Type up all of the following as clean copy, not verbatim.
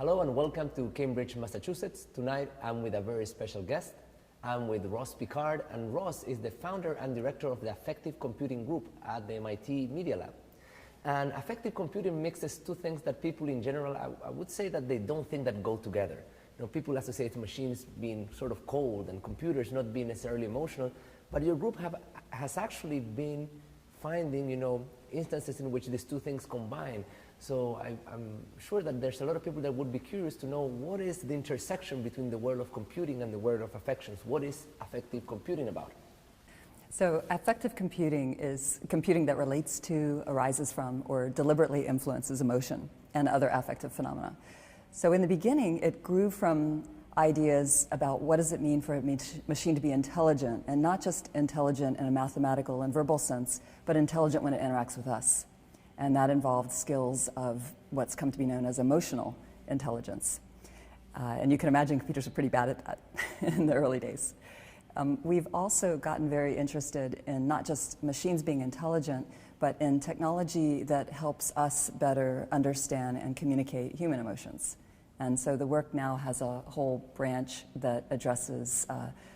Hello and welcome to Cambridge, Massachusetts. Tonight I'm with a very special guest. I'm with Ross Picard, and Ross is the founder and director of the Affective Computing Group at the MIT Media Lab. And affective computing mixes two things that people in general, I would say that they don't think that go together. You know, people associate machines being sort of cold and computers not being necessarily emotional, but your group has actually been finding, instances in which these two things combine. So I'm sure that there's a lot of people that would be curious to know what is the intersection between the world of computing and the world of affections. What is affective computing about? So affective computing is computing that relates to, arises from, or deliberately influences emotion and other affective phenomena. So in the beginning, it grew from ideas about what does it mean for a machine to be intelligent, and not just intelligent in a mathematical and verbal sense, but intelligent when it interacts with us. And that involved skills of what's come to be known as emotional intelligence. And you can imagine computers are pretty bad at that in the early days. We've also gotten very interested in not just machines being intelligent, but in technology that helps us better understand and communicate human emotions. And so the work now has a whole branch that addresses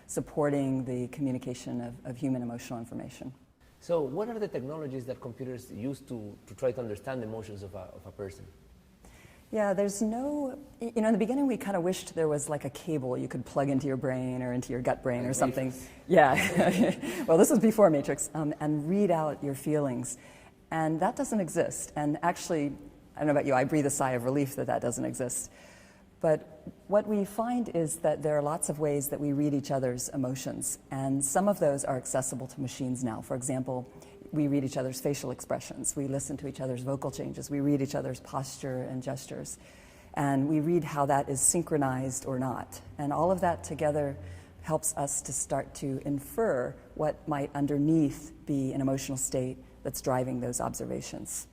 supporting the communication of human emotional information. So what are the technologies that computers use to try to understand the emotions of a person? Yeah, there's no, in the beginning we kind of wished there was like a cable you could plug into your brain or into your gut brain or something. Matrix. Yeah, well this was before Matrix, and read out your feelings. And that doesn't exist. And actually, I don't know about you, I breathe a sigh of relief that that doesn't exist. But what we find is that there are lots of ways that we read each other's emotions, and some of those are accessible to machines now. For example, we read each other's facial expressions, we listen to each other's vocal changes, we read each other's posture and gestures, and we read how that is synchronized or not. And all of that together helps us to start to infer what might underneath be an emotional state that's driving those observations.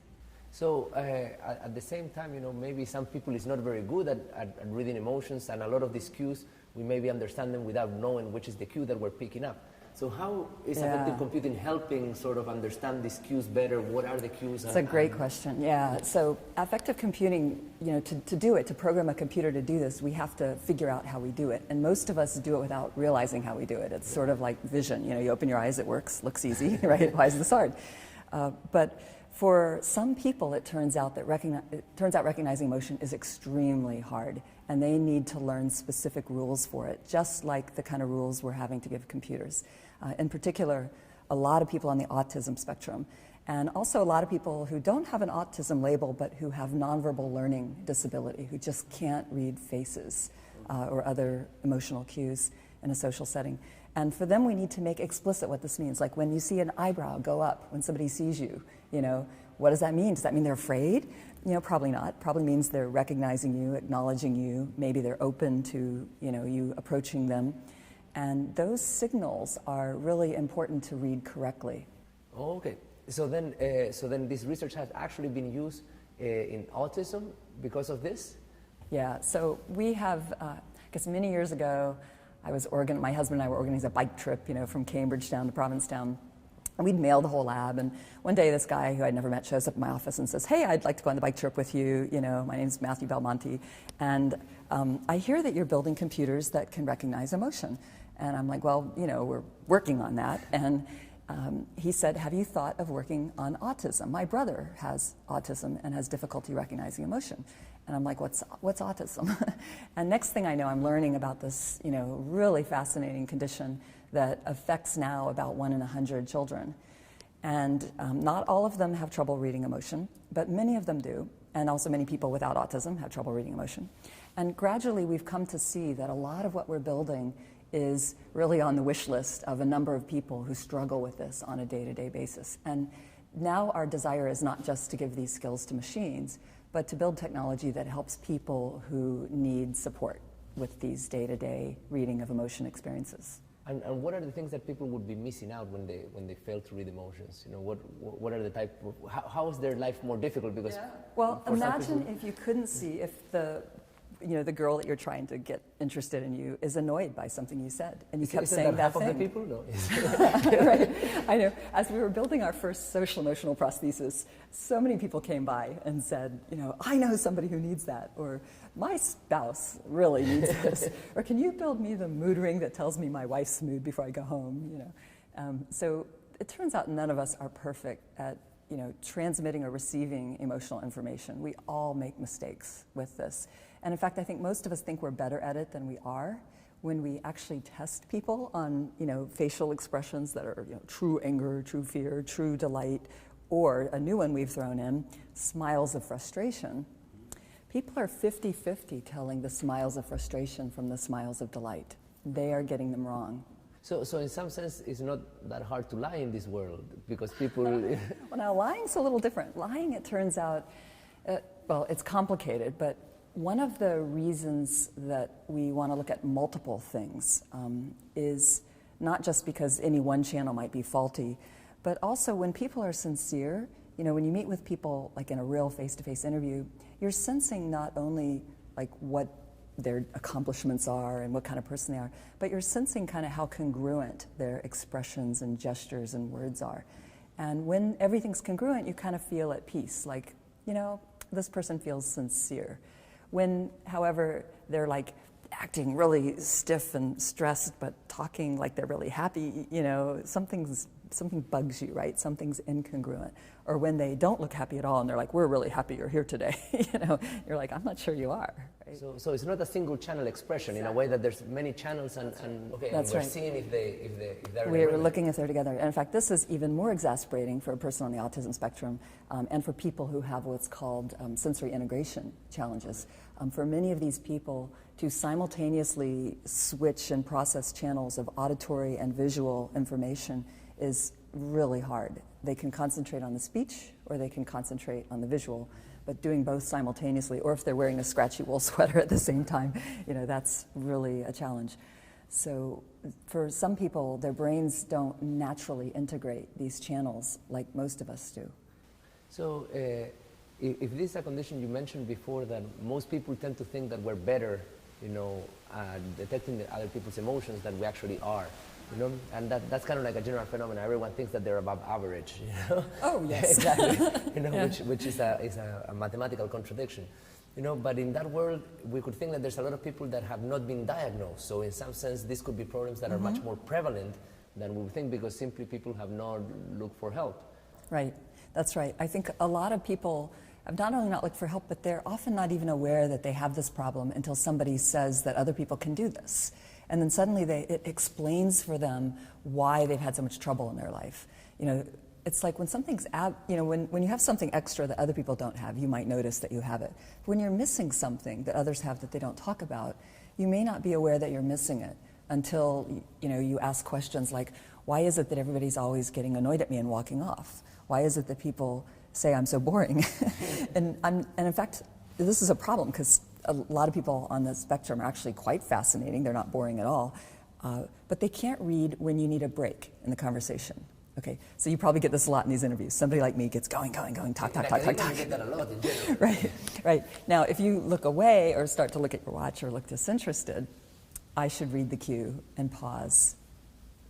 So at the same time, maybe some people is not very good at reading emotions, and a lot of these cues, we maybe understand them without knowing which is the cue that we're picking up. So how is affective computing helping sort of understand these cues better? What are the cues? It's a great question, yeah. So affective computing, to do it, to program a computer to do this, we have to figure out how we do it. And most of us do it without realizing how we do it. It's sort of like vision. You open your eyes, it works, looks easy, right? Why is this hard? But for some people, it turns out that recognizing emotion is extremely hard, and they need to learn specific rules for it, just like the kind of rules we're having to give computers. In particular, a lot of people on the autism spectrum, and also a lot of people who don't have an autism label, but who have nonverbal learning disability, who just can't read faces or other emotional cues in a social setting. And for them, we need to make explicit what this means. Like when you see an eyebrow go up when somebody sees you, what does that mean? Does that mean they're afraid? Probably not. Probably means they're recognizing you, acknowledging you. Maybe they're open to, you approaching them. And those signals are really important to read correctly. Oh, okay. So then this research has actually been used in autism because of this? Yeah. So we have, I guess many years ago, my husband and I were organizing a bike trip, from Cambridge down to Provincetown. And we'd mailed the whole lab, and one day this guy who I'd never met shows up at my office and says, "Hey, I'd like to go on the bike trip with you. My name's Matthew Belmonte, and I hear that you're building computers that can recognize emotion." And I'm like, "Well, we're working on that." And he said, "Have you thought of working on autism? My brother has autism and has difficulty recognizing emotion." And I'm like, what's autism? And next thing I know, I'm learning about this, really fascinating condition that affects now about 1 in 100 children. And not all of them have trouble reading emotion, but many of them do. And also many people without autism have trouble reading emotion. And gradually we've come to see that a lot of what we're building is really on the wish list of a number of people who struggle with this on a day-to-day basis. And now our desire is not just to give these skills to machines, but to build technology that helps people who need support with these day-to-day reading of emotion experiences. And what are the things that people would be missing out when they fail to read emotions? What are the type of, how is their life more difficult? Because well, imagine if you couldn't see, if the the girl that you're trying to get interested in you is annoyed by something you said, and you kept Isn't saying that half thing. of the people? No. Right. I know. As we were building our first social emotional prosthesis, so many people came by and said, I know somebody who needs that, or my spouse really needs this, or can you build me the mood ring that tells me my wife's mood before I go home? So it turns out none of us are perfect at transmitting or receiving emotional information. We all make mistakes with this. And in fact, I think most of us think we're better at it than we are when we actually test people on, facial expressions that are, true anger, true fear, true delight, or a new one we've thrown in, smiles of frustration. People are 50-50 telling the smiles of frustration from the smiles of delight. They are getting them wrong. So in some sense, it's not that hard to lie in this world, because people... Well, now, lying's a little different. Lying, it turns out, it's complicated, but one of the reasons that we want to look at multiple things is not just because any one channel might be faulty, but also when people are sincere, when you meet with people like in a real face-to-face interview, you're sensing not only like what their accomplishments are and what kind of person they are, but you're sensing kind of how congruent their expressions and gestures and words are. And when everything's congruent, you kind of feel at peace, like, this person feels sincere. When, however, they're like acting really stiff and stressed, but talking like they're really happy, something bugs you, right? Something's incongruent. Or when they don't look happy at all and they're like, we're really happy you're here today, you're like, I'm not sure you are. Right? So it's not a single channel expression. Exactly. In a way that there's many channels and That's we're right. seeing if they're We're looking if they're together. And in fact, this is even more exasperating for a person on the autism spectrum and for people who have what's called sensory integration challenges. For many of these people, to simultaneously switch and process channels of auditory and visual information is really hard. They can concentrate on the speech or they can concentrate on the visual, but doing both simultaneously, or if they're wearing a scratchy wool sweater at the same time, that's really a challenge. So for some people, their brains don't naturally integrate these channels like most of us do. So if this is a condition you mentioned before, that most people tend to think that we're better, detecting other people's emotions than we actually are. And that's kind of like a general phenomenon. Everyone thinks that they're above average. Oh yes, exactly. Yeah. which is a mathematical contradiction. But in that world, we could think that there's a lot of people that have not been diagnosed. So in some sense, this could be problems that are much more prevalent than we would think, because simply people have not looked for help. Right. That's right. I think a lot of people have not only not looked for help, but they're often not even aware that they have this problem until somebody says that other people can do this. And then suddenly it explains for them why they've had so much trouble in their life. It's like when something's, when you have something extra that other people don't have, you might notice that you have it. When you're missing something that others have that they don't talk about, you may not be aware that you're missing it until, you ask questions like, why is it that everybody's always getting annoyed at me and walking off? Why is it that people say I'm so boring? and in fact, this is a problem because a lot of people on the spectrum are actually quite fascinating. They're not boring at all. But they can't read when you need a break in the conversation. Okay, so you probably get this a lot in these interviews. Somebody like me gets going, talk. I get that a lot in general. Right. Now, if you look away or start to look at your watch or look disinterested, I should read the cue and pause,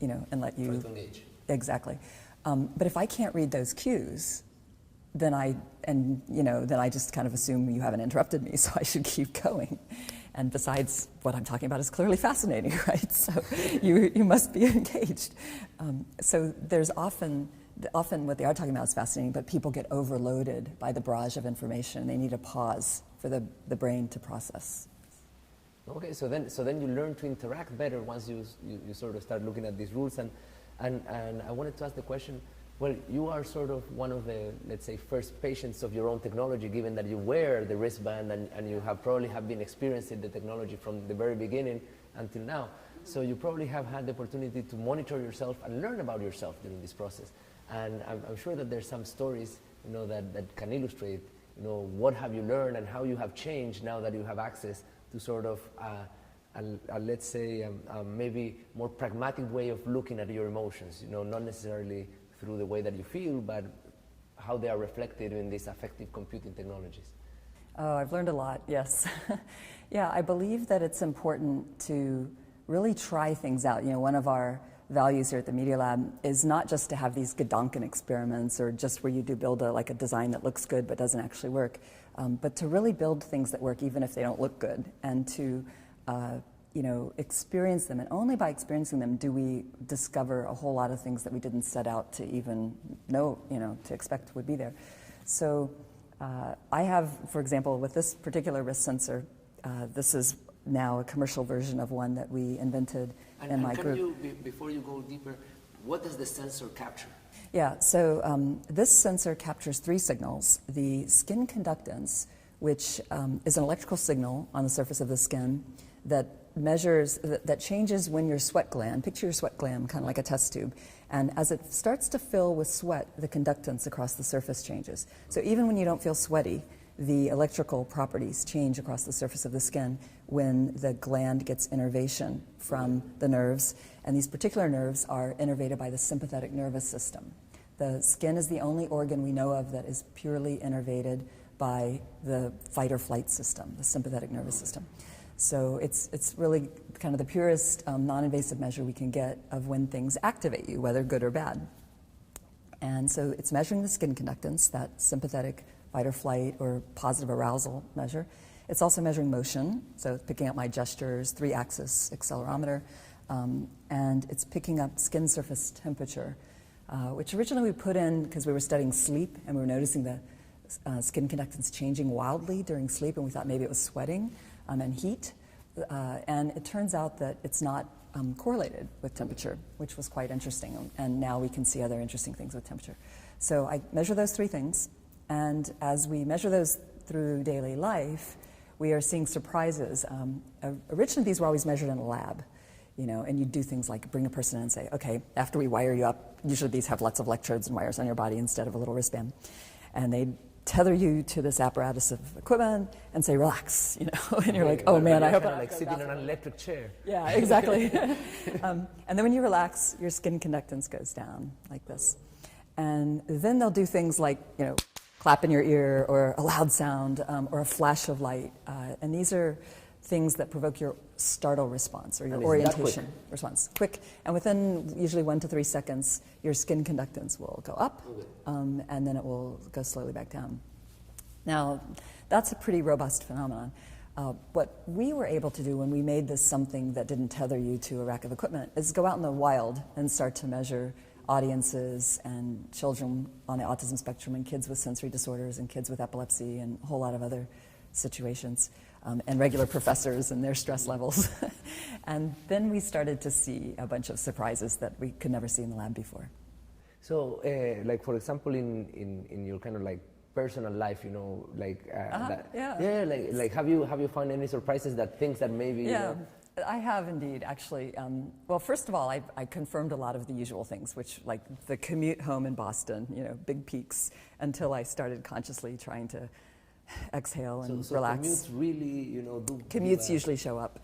and let you... Try to engage. Exactly. But if I can't read those cues, then I just kind of assume you haven't interrupted me, so I should keep going. And besides, what I'm talking about is clearly fascinating, right? So you must be engaged. So there's often what they are talking about is fascinating, but people get overloaded by the barrage of information. They need a pause for the brain to process. Okay, so then you learn to interact better once you sort of start looking at these rules. And I wanted to ask the question, well, you are sort of one of the, let's say, first patients of your own technology, given that you wear the wristband and you have probably been experiencing the technology from the very beginning until now. So you probably have had the opportunity to monitor yourself and learn about yourself during this process. And I'm sure that there's some stories, that can illustrate, what have you learned and how you have changed now that you have access to sort of, let's say, maybe more pragmatic way of looking at your emotions, not necessarily through the way that you feel, but how they are reflected in these affective computing technologies. Oh, I've learned a lot, yes. Yeah, I believe that it's important to really try things out. You know, one of our values here at the Media Lab is not just to have these Gedanken experiments or just where you do build a design that looks good but doesn't actually work, but to really build things that work even if they don't look good, and to you know, experience them. And only by experiencing them do we discover a whole lot of things that we didn't set out to even know, you know, to expect would be there. So I have, for example, with this particular wrist sensor, this is now a commercial version of one that we invented in my group. Before you go deeper, what does the sensor capture? Yeah, so this sensor captures 3 signals. The skin conductance, which is an electrical signal on the surface of the skin that measures, that changes when your sweat gland, picture your sweat gland kind of like a test tube, and as it starts to fill with sweat, the conductance across the surface changes. So even when you don't feel sweaty, the electrical properties change across the surface of the skin when the gland gets innervation from the nerves, and these particular nerves are innervated by the sympathetic nervous system. The skin is the only organ we know of that is purely innervated by the fight or flight system, the sympathetic nervous system. So it's really kind of the purest non-invasive measure we can get of when things activate you, whether good or bad. And so it's measuring the skin conductance, that sympathetic fight or flight or positive arousal measure. It's also measuring motion, so it's picking up my gestures, 3-axis accelerometer, and it's picking up skin surface temperature, which originally we put in because we were studying sleep and we were noticing the skin conductance changing wildly during sleep, and we thought maybe it was sweating and heat, and it turns out that it's not correlated with temperature, which was quite interesting, and now we can see other interesting things with temperature. So I measure those 3 things, and as we measure those through daily life, we are seeing surprises. Originally, these were always measured in a lab, you know, and you do things like bring a person in and say, okay, after we wire you up, usually these have lots of electrodes and wires on your body instead of a little wristband, and they tether you to this apparatus of equipment and say, relax, you know, and you're like, oh man, I hope I'm like sitting on an electric chair. Yeah, exactly. And then when you relax, your skin conductance goes down like this. And then they'll do things like, you know, clap in your ear or a loud sound or a flash of light. And these are things that provoke your startle response or your orientation response. Quick. And within usually 1 to 3 seconds, your skin conductance will go up, and then it will go slowly back down. Now, that's a pretty robust phenomenon. What we were able to do when we made this something that didn't tether you to a rack of equipment is go out in the wild and start to measure audiences and children on the autism spectrum and kids with sensory disorders and kids with epilepsy and a whole lot of other situations, and regular professors and their stress levels. And then we started to see a bunch of surprises that we could never see in the lab before. So, like for example, in your kind of like personal life, you know, like like have you found any surprises, that things that maybe you know? I have indeed, actually. Well, first of all, I confirmed a lot of the usual things, which like the commute home in Boston, you know, big peaks, until I started consciously trying to exhale and so relax. Commutes really, you know, Commutes usually show up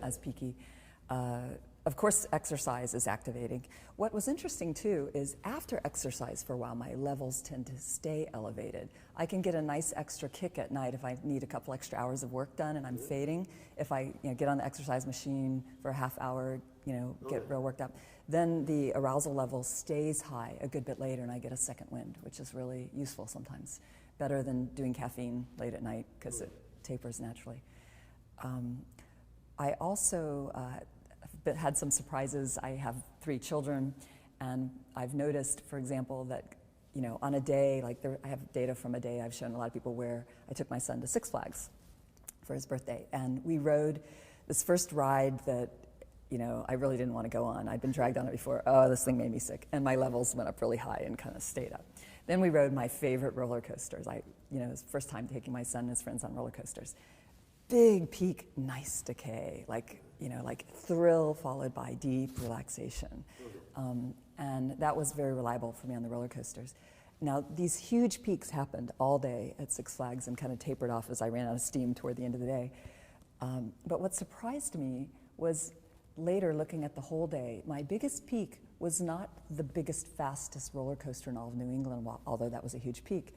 as peaky. Of course, exercise is activating. What was interesting too is after exercise for a while, my levels tend to stay elevated. I can get a nice extra kick at night if I need a couple extra hours of work done and I'm fading. If I get on the exercise machine for a half hour, you know, get real worked up, then the arousal level stays high a good bit later and I get a second wind, which is really useful sometimes. Better than doing caffeine late at night because it tapers naturally. I also had some surprises. I have 3 children, and I've noticed, for example, that you know, on a day, like I have data from a day I've shown a lot of people where I took my son to Six Flags for his birthday, and we rode this first ride that, you know, I really didn't want to go on. I'd been dragged on it before. Oh, this thing made me sick, and my levels went up really high and kind of stayed up. Then we rode my favorite roller coasters. You know, it was the first time taking my son and his friends on roller coasters. Big peak, nice decay, like, you know, like thrill followed by deep relaxation. And that was very reliable for me on the roller coasters. Now, these huge peaks happened all day at Six Flags and kind of tapered off as I ran out of steam toward the end of the day. But what surprised me was later, looking at the whole day, my biggest peak was not the biggest, fastest roller coaster in all of New England, although that was a huge peak.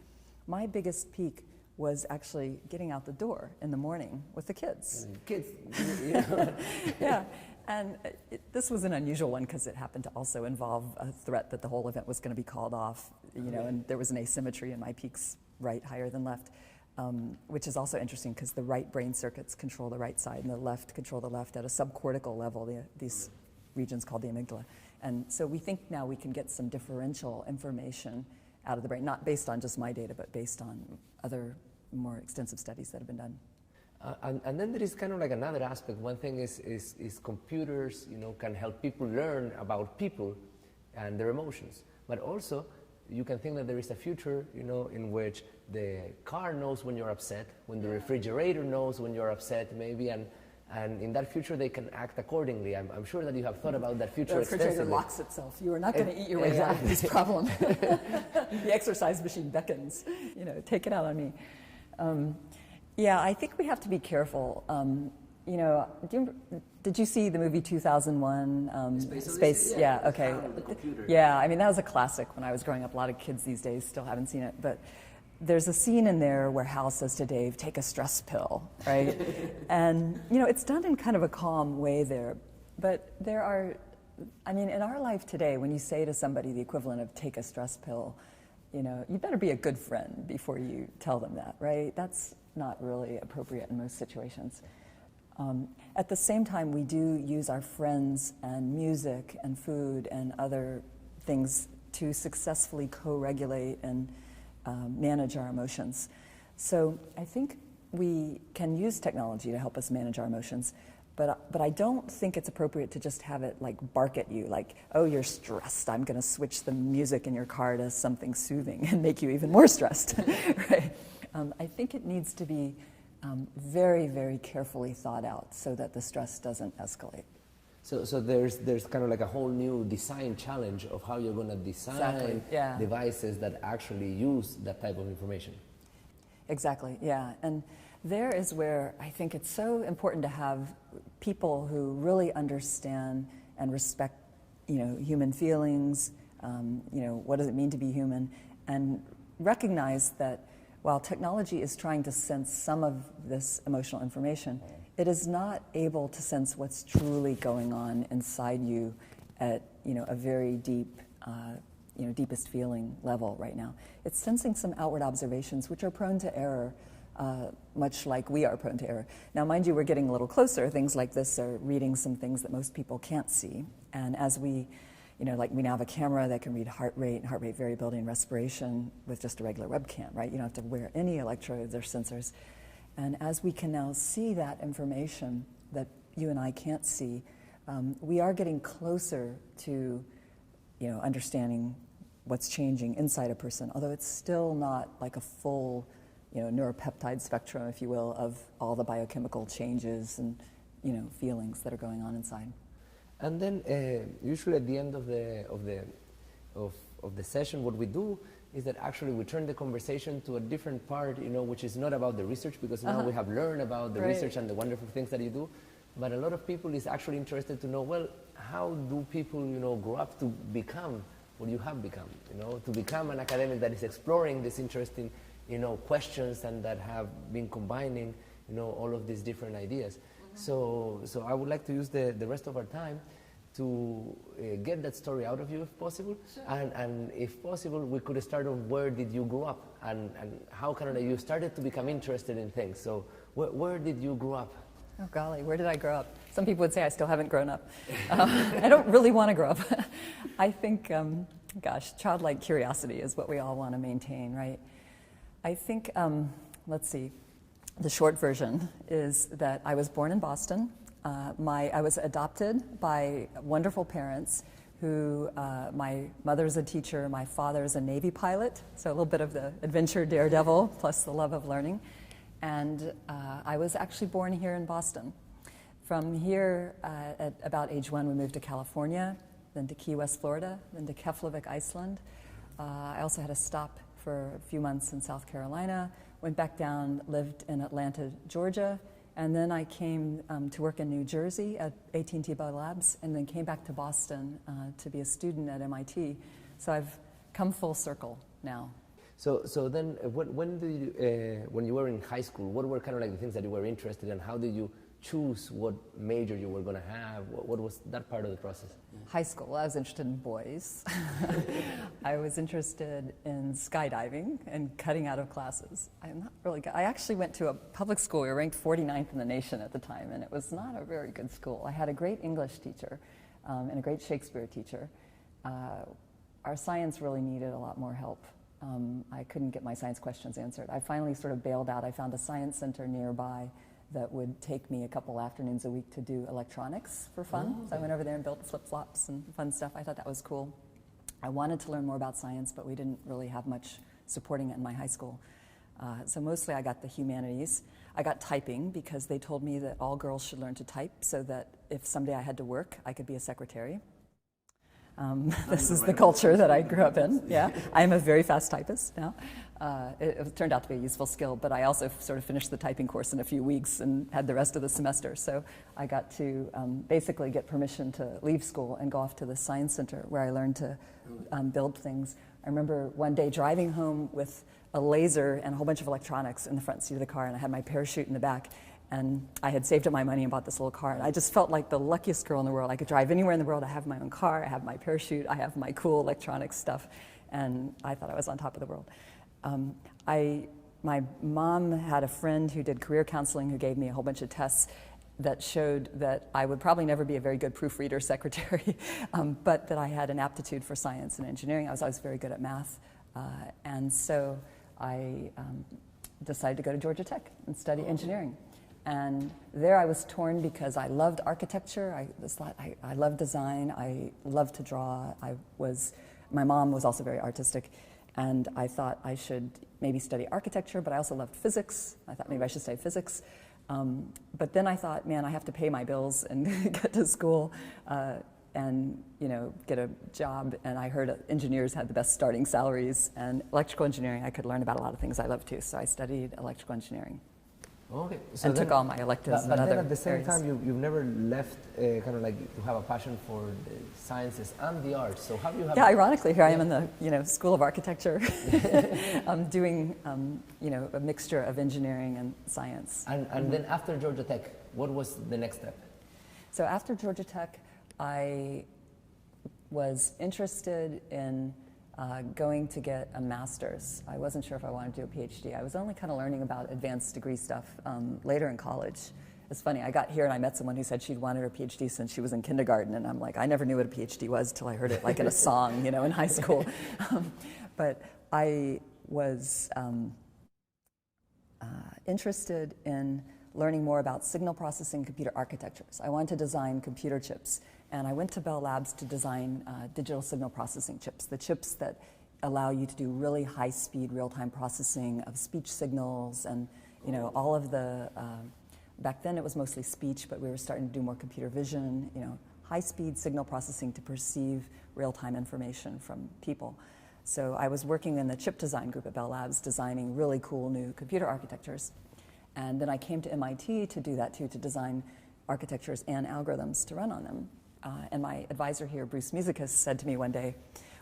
My biggest peak was actually getting out the door in the morning with the kids. Kids, Yeah, and this was an unusual one because it happened to also involve a threat that the whole event was going to be called off, and there was an asymmetry in my peaks right higher than left, which is also interesting because the right brain circuits control the right side and the left control the left at a subcortical level, these regions called the amygdala. And so we think now we can get some differential information out of the brain, not based on just my data, but based on other more extensive studies that have been done. And then there is kind of like another aspect. One thing is computers, can help people learn about people and their emotions. But also, you can think that there is a future, in which the car knows when you're upset, when the refrigerator knows when you're upset, maybe, and in that future they can act accordingly. I'm sure that you have thought about that future extensively. The refrigerator locks itself. You are not going to eat your way out of this problem. The exercise machine beckons. Take it out on me. Yeah, I think we have to be careful. Did you see the movie 2001? Space? Yeah, okay. Yeah, I mean, that was a classic when I was growing up. A lot of kids these days still haven't seen it. But there's a scene in there where Hal says to Dave, take a stress pill, right? And, it's done in kind of a calm way there. But there are, in our life today, when you say to somebody the equivalent of take a stress pill, you better be a good friend before you tell them that, right? That's not really appropriate in most situations. At the same time, we do use our friends and music and food and other things to successfully co-regulate and manage our emotions. So I think we can use technology to help us manage our emotions, but I don't think it's appropriate to just have it like bark at you, like, oh, you're stressed, I'm going to switch the music in your car to something soothing and make you even more stressed, right? I think it needs to be very, very carefully thought out so that the stress doesn't escalate. So there's kind of like a whole new design challenge of how you're going to design devices that actually use that type of information. Exactly, yeah. And there is where I think it's so important to have people who really understand and respect, human feelings, what does it mean to be human, and recognize that while technology is trying to sense some of this emotional information, it is not able to sense what's truly going on inside you at a very deep, deepest feeling level right now. It's sensing some outward observations which are prone to error, much like we are prone to error. Now, mind you, we're getting a little closer. Things like this are reading some things that most people can't see. And as we we now have a camera that can read heart rate variability and respiration with just a regular webcam, right? You don't have to wear any electrodes or sensors. And as we can now see that information that you and I can't see, we are getting closer to, understanding what's changing inside a person, although it's still not like a full, neuropeptide spectrum, if you will, of all the biochemical changes and, feelings that are going on inside. And then usually at the end of the session, what we do is that actually we turn the conversation to a different part, which is not about the research, because now we have learned about the research and the wonderful things that you do. But a lot of people is actually interested to know, well, how do people, grow up to become what you have become, to become an academic that is exploring this interesting, questions and that have been combining, all of these different ideas. So I would like to use the rest of our time to get that story out of you if possible. Sure. And if possible, we could start on where did you grow up and how you started to become interested in things. So where did you grow up? Oh golly, where did I grow up? Some people would say I still haven't grown up. I don't really want to grow up. I think, childlike curiosity is what we all want to maintain, right? I think, let's see. The short version is that I was born in Boston. I was adopted by wonderful parents who, my mother's a teacher, my father's a Navy pilot, so a little bit of the adventure daredevil plus the love of learning. And I was actually born here in Boston. From here, at about age 1, we moved to California, then to Key West, Florida, then to Keflavik, Iceland. I also had a stop for a few months in South Carolina, went back down, lived in Atlanta, Georgia, and then I came to work in New Jersey at AT&T Bell Labs, and then came back to Boston to be a student at MIT. So I've come full circle now. So then, when did you, when you were in high school, what were kind of like the things that you were interested in? How did you choose what major you were going to have? What was that part of the process? High school, I was interested in boys. I was interested in skydiving and cutting out of classes. I'm not really good. I actually went to a public school. We were ranked 49th in the nation at the time, and it was not a very good school. I had a great English teacher and a great Shakespeare teacher. Our science really needed a lot more help. I couldn't get my science questions answered. I finally sort of bailed out. I found a science center nearby that would take me a couple afternoons a week to do electronics for fun. Oh, okay. So I went over there and built flip-flops and fun stuff. I thought that was cool. I wanted to learn more about science, but we didn't really have much supporting it in my high school. So mostly I got the humanities. I got typing because they told me that all girls should learn to type so that if someday I had to work, I could be a secretary. This is the culture that I grew up in. Yeah, I am a very fast typist now. It turned out to be a useful skill, but I also sort of finished the typing course in a few weeks and had the rest of the semester. So I got to basically get permission to leave school and go off to the science center where I learned to build things. I remember one day driving home with a laser and a whole bunch of electronics in the front seat of the car, and I had my parachute in the back. And I had saved up my money and bought this little car. And I just felt like the luckiest girl in the world. I could drive anywhere in the world. I have my own car. I have my parachute. I have my cool electronic stuff. And I thought I was on top of the world. My mom had a friend who did career counseling who gave me a whole bunch of tests that showed that I would probably never be a very good proofreader secretary, but that I had an aptitude for science and engineering. I was always very good at math. And so I decided to go to Georgia Tech and study engineering. And there I was torn because I loved architecture, I loved design, I loved to draw. My mom was also very artistic, and I thought I should maybe study architecture, but I also loved physics. I thought maybe I should study physics. But then I thought, man, I have to pay my bills and get to school and get a job. And I heard engineers had the best starting salaries, and electrical engineering, I could learn about a lot of things I love too. So I studied electrical engineering. Okay. So and took all my electives but and other then at the same areas. time, you've never left kind of like to have a passion for the sciences and the arts. So how do you have... Yeah, ironically, here I am in the School of Architecture doing a mixture of engineering and science. And then after Georgia Tech, what was the next step? So after Georgia Tech, I was interested in going to get a master's. I wasn't sure if I wanted to do a PhD. I was only kind of learning about advanced degree stuff later in college. It's funny, I got here and I met someone who said she'd wanted her PhD since she was in kindergarten, and I'm like, I never knew what a PhD was till I heard it like in a song, in high school. But I was interested in learning more about signal processing computer architectures. I wanted to design computer chips. And I went to Bell Labs to design digital signal processing chips, the chips that allow you to do really high-speed real-time processing of speech signals and, all of the, back then it was mostly speech, but we were starting to do more computer vision, high-speed signal processing to perceive real-time information from people. So I was working in the chip design group at Bell Labs, designing really cool new computer architectures. And then I came to MIT to do that too, to design architectures and algorithms to run on them. And my advisor here, Bruce Musicus, said to me one day,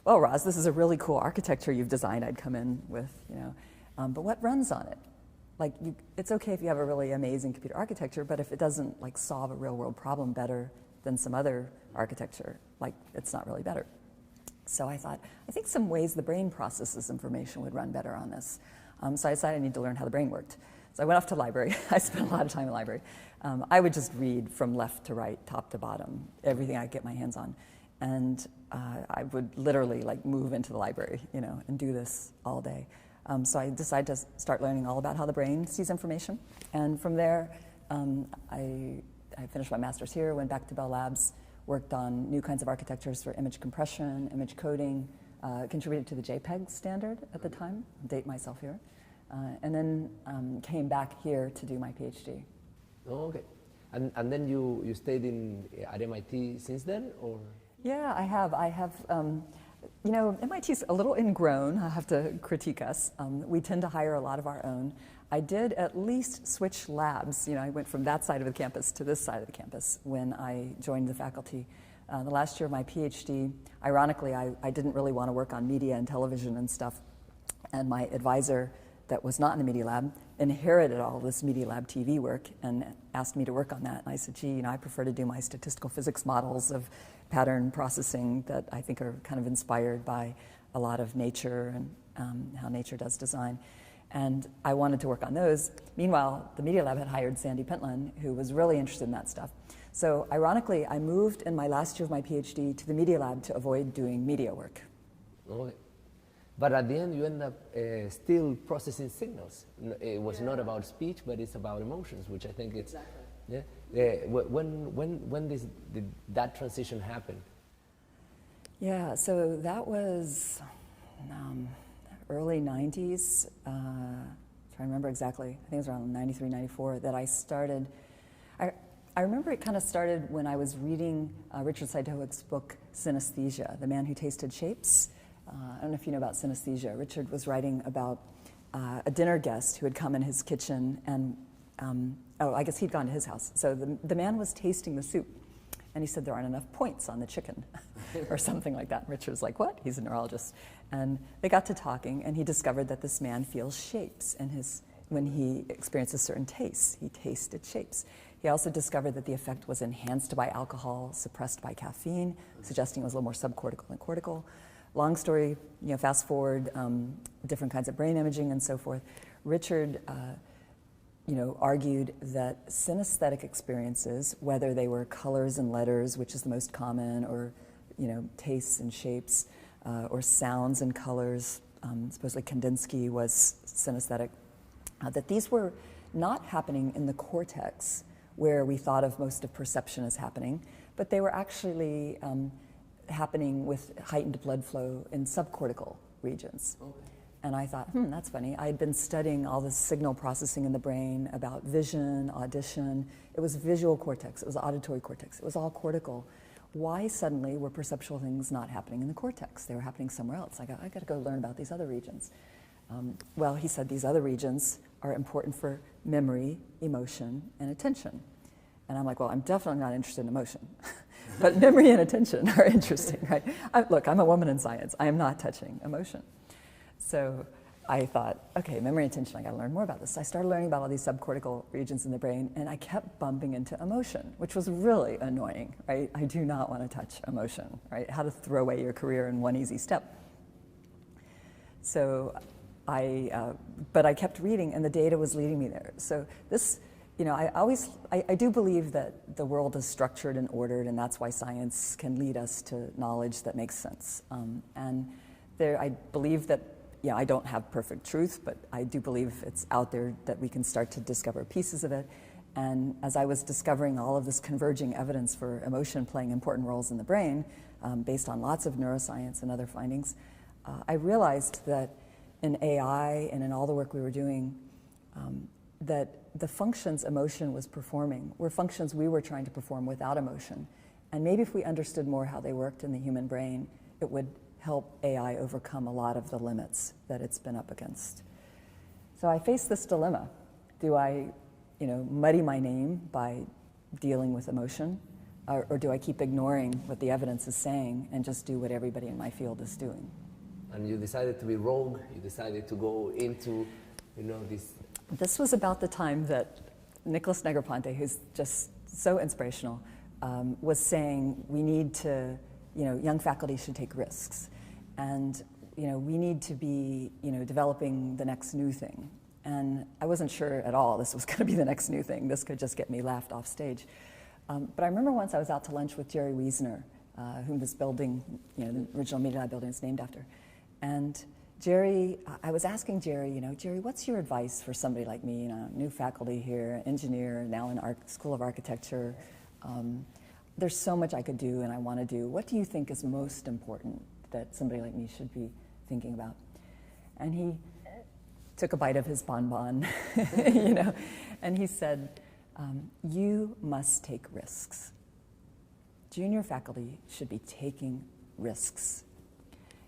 well, Roz, this is a really cool architecture you've designed. I'd come in with, but what runs on it? Like, it's okay if you have a really amazing computer architecture, but if it doesn't solve a real world problem better than some other architecture, it's not really better. So I thought, I think some ways the brain processes information would run better on this. So I decided I need to learn how the brain worked. So I went off to the library. I spent a lot of time in the library. I would just read from left to right, top to bottom, everything I could get my hands on. And I would literally move into the library, and do this all day. So I decided to start learning all about how the brain sees information. And from there, I finished my master's here, went back to Bell Labs, worked on new kinds of architectures for image compression, image coding, contributed to the JPEG standard at the time, date myself here. And then came back here to do my PhD. Oh, okay. And then you stayed at MIT since then, or? Yeah, I have. MIT's a little ingrown. I have to critique us. We tend to hire a lot of our own. I did at least switch labs. I went from that side of the campus to this side of the campus when I joined the faculty. The last year of my PhD, ironically, I didn't really want to work on media and television and stuff. And my advisor that was not in the Media Lab inherited all this Media Lab TV work and asked me to work on that. And I said, gee, I prefer to do my statistical physics models of pattern processing that I think are kind of inspired by a lot of nature and how nature does design. And I wanted to work on those. Meanwhile, the Media Lab had hired Sandy Pentland, who was really interested in that stuff. So ironically, I moved in my last year of my PhD to the Media Lab to avoid doing media work. Okay. But at the end, you end up still processing signals. It was not about speech, but it's about emotions, which I think it's... Exactly. Yeah. When did that transition happen? Yeah, so that was early 90s. Trying to remember exactly. I think it was around 93, 94 that I started. I remember it kind of started when I was reading Richard Seidowick's book, Synesthesia, The Man Who Tasted Shapes. I don't know if you know about synesthesia. Richard was writing about a dinner guest who had come in his kitchen and, I guess he'd gone to his house. So the man was tasting the soup and he said there aren't enough points on the chicken or something like that. And Richard was like, what? He's a neurologist. And they got to talking and he discovered that this man feels shapes in when he experiences certain tastes. He tasted shapes. He also discovered that the effect was enhanced by alcohol, suppressed by caffeine, suggesting it was a little more subcortical than cortical. Long story, fast forward, different kinds of brain imaging and so forth. Richard, argued that synesthetic experiences, whether they were colors and letters, which is the most common, or tastes and shapes, or sounds and colors, supposedly Kandinsky was synesthetic, that these were not happening in the cortex, where we thought of most of perception as happening, but they were actually happening with heightened blood flow in subcortical regions. Okay. And I thought, that's funny. I had been studying all this signal processing in the brain about vision, audition. It was visual cortex, it was auditory cortex, it was all cortical. Why suddenly were perceptual things not happening in the cortex? They were happening somewhere else. I got to go learn about these other regions. Well, he said these other regions are important for memory, emotion, and attention. And I'm like, well, I'm definitely not interested in emotion. But memory and attention are interesting, right? Look, I'm a woman in science. I am not touching emotion. So I thought, okay, memory and attention, I got to learn more about this. So I started learning about all these subcortical regions in the brain, and I kept bumping into emotion, which was really annoying, right? I do not want to touch emotion, right? How to throw away your career in one easy step. So but I kept reading, and the data was leading me there. So this, I do believe that the world is structured and ordered, and that's why science can lead us to knowledge that makes sense. I believe that, I don't have perfect truth, but I do believe it's out there that we can start to discover pieces of it. And as I was discovering all of this converging evidence for emotion playing important roles in the brain, based on lots of neuroscience and other findings, I realized that in AI and in all the work we were doing, that the functions emotion was performing were functions we were trying to perform without emotion. And maybe if we understood more how they worked in the human brain, it would help AI overcome a lot of the limits that it's been up against. So I faced this dilemma. Do I, muddy my name by dealing with emotion? Or do I keep ignoring what the evidence is saying and just do what everybody in my field is doing? And you decided to be rogue. You decided to go into, this. This was about the time that Nicholas Negroponte, who's just so inspirational, was saying we need to, young faculty should take risks. And, we need to be, developing the next new thing. And I wasn't sure at all this was going to be the next new thing. This could just get me laughed off stage. But I remember once I was out to lunch with Jerry Wiesner, who was building, the original Media Lab building is named after. And Jerry, I was asking Jerry, Jerry, what's your advice for somebody like me, new faculty here, engineer, now in School of Architecture. There's so much I could do and I want to do. What do you think is most important that somebody like me should be thinking about? And he took a bite of his bonbon, and he said, you must take risks. Junior faculty should be taking risks.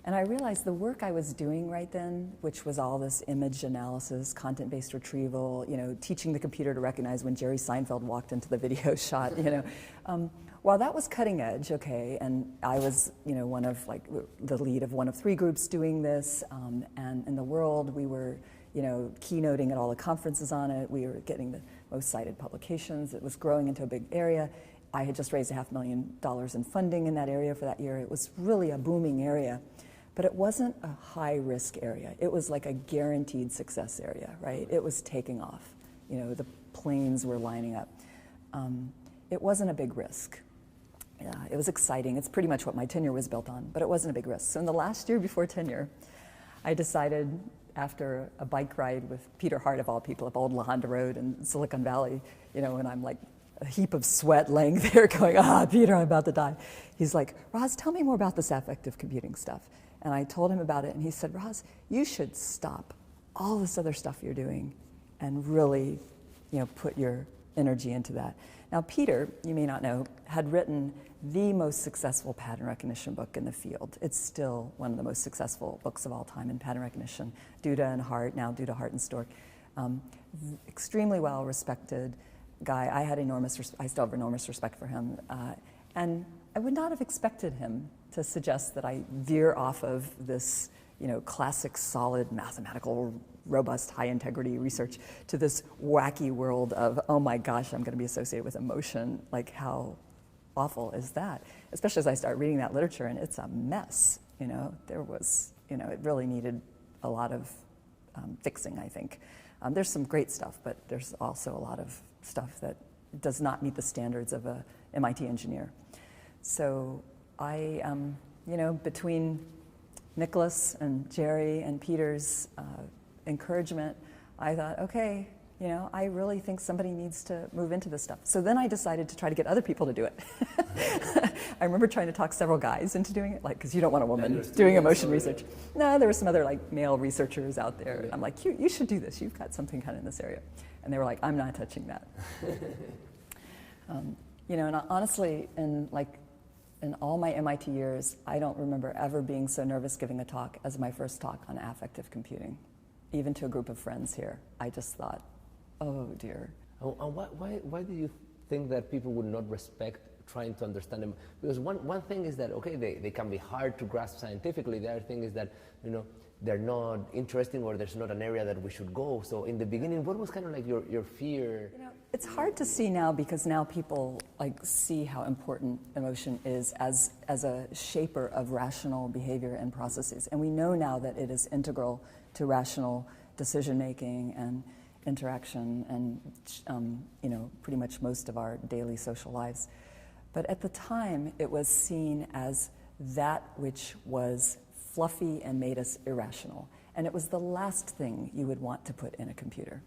And I realized the work I was doing right then, which was all this image analysis, content-based retrieval, teaching the computer to recognize when Jerry Seinfeld walked into the video shot, while that was cutting edge, okay, and I was, one of the lead of one of 3 groups doing this, and in the world we were, keynoting at all the conferences on it. We were getting the most cited publications. It was growing into a big area. I had just raised $500,000 in funding in that area for that year. It was really a booming area. But it wasn't a high-risk area. It was like a guaranteed success area, right? It was taking off. The planes were lining up. It wasn't a big risk. It was exciting. It's pretty much what my tenure was built on, but it wasn't a big risk. So in the last year before tenure, I decided, after a bike ride with Peter Hart, of all people, up Old La Honda Road in Silicon Valley, and I'm like a heap of sweat laying there going, Peter, I'm about to die. He's like, Roz, tell me more about this affective computing stuff. And I told him about it, and he said, Roz, you should stop all this other stuff you're doing and really, put your energy into that. Now, Peter, you may not know, had written the most successful pattern recognition book in the field. It's still one of the most successful books of all time in pattern recognition. Duda and Hart, now Duda, Hart, and Stork. Extremely well respected guy. I still have enormous respect for him. And I would not have expected him to suggest that I veer off of this, classic, solid, mathematical, robust, high-integrity research to this wacky world of, oh my gosh, I'm going to be associated with emotion. Like, how awful is that? Especially as I start reading that literature, and it's a mess. There was, it really needed a lot of fixing, I think. There's some great stuff, but there's also a lot of stuff that does not meet the standards of a MIT engineer. So I, between Nicholas and Jerry and Peter's encouragement, I thought, okay, I really think somebody needs to move into this stuff. So then I decided to try to get other people to do it. I remember trying to talk several guys into doing it, because you don't want a woman doing emotion research. No, there were some other male researchers out there. I'm like, you should do this. You've got something kind of in this area. And they were like, I'm not touching that. And honestly, in all my MIT years, I don't remember ever being so nervous giving a talk as my first talk on affective computing, even to a group of friends here. I just thought, oh dear. Why do you think that people would not respect trying to understand them? Because one thing is that, okay, they can be hard to grasp scientifically. The other thing is that, they're not interesting, or there's not an area that we should go. So in the beginning, what was kind of your fear? It's hard to see now, because now people see how important emotion is as a shaper of rational behavior and processes. And we know now that it is integral to rational decision making and interaction and pretty much most of our daily social lives. But at the time, it was seen as that which was fluffy and made us irrational. And it was the last thing you would want to put in a computer.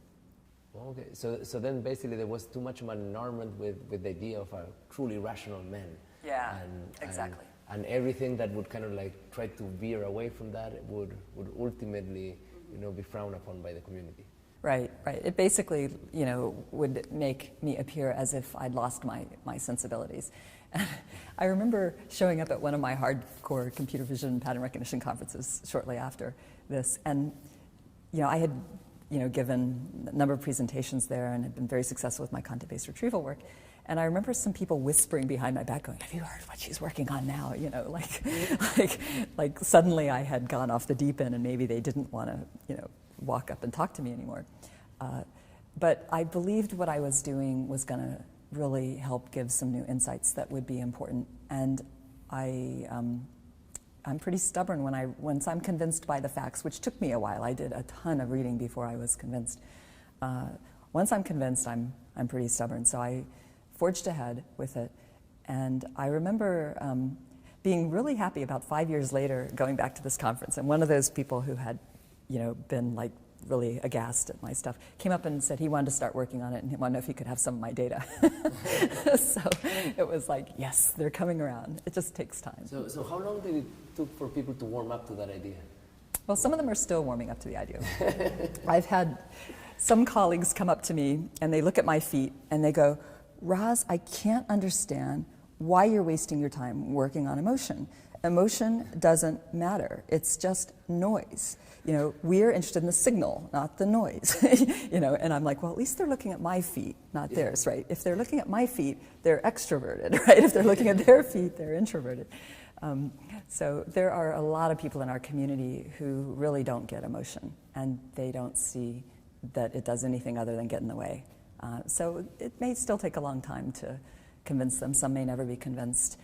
Okay, so then basically there was too much of an environment with the idea of a truly rational man. Yeah, exactly. And everything that would kind of try to veer away from that would ultimately, be frowned upon by the community. Right. It basically, would make me appear as if I'd lost my sensibilities. I remember showing up at one of my hardcore computer vision pattern recognition conferences shortly after this, and I had given a number of presentations there and had been very successful with my content-based retrieval work. And I remember some people whispering behind my back, going, "Have you heard what she's working on now?" Like suddenly I had gone off the deep end, and maybe they didn't want to, walk up and talk to me anymore. But I believed what I was doing was going to really help give some new insights that would be important. And I'm pretty stubborn once I'm convinced by the facts, which took me a while. I did a ton of reading before I was convinced. Once I'm convinced, I'm pretty stubborn. So I forged ahead with it. And I remember being really happy about 5 years later going back to this conference. And one of those people who had, been really aghast at my stuff came up and said he wanted to start working on it and he wanted to know if he could have some of my data. So it was like, yes, they're coming around. It just takes time. So how long did it took for people to warm up to that idea? Well, some of them are still warming up to the idea. I've had some colleagues come up to me and they look at my feet and they go, "Roz, I can't understand why you're wasting your time working on emotion. emotion doesn't matter. It's just noise. You know, we're interested in the signal, not the noise. You know, and I'm like, well, at least they're looking at my feet, not theirs, right? If they're looking at my feet, they're extroverted, right? If they're looking at their feet, they're introverted. So there are a lot of people in our community who really don't get emotion, and they don't see that it does anything other than get in the way. So it may still take a long time to convince them. Some may never be convinced.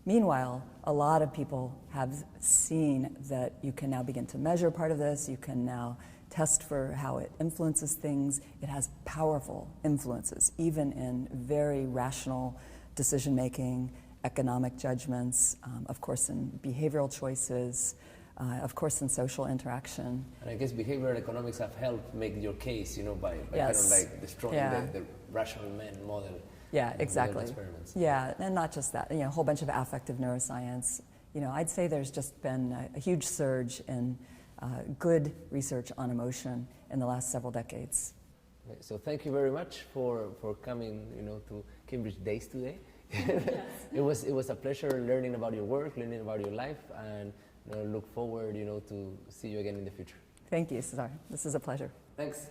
Meanwhile, a lot of people have seen that you can now begin to measure part of this. You can now test for how it influences things. It has powerful influences, even in very rational decision-making, economic judgments, of course in behavioral choices, of course in social interaction. And I guess behavioral economics have helped make your case, you know, by Yes. kind of like destroying the rational man model. Yeah, exactly. Experiments. Yeah, and not just that, you know, a whole bunch of affective neuroscience. You know, I'd say there's just been a huge surge in good research on emotion in the last several decades. So thank you very much for coming, you know, to Cambridge Days today. It was a pleasure learning about your work, learning about your life, and you know, look forward, you know, to see you again in the future. Thank you, Cesar. This is a pleasure. Thanks.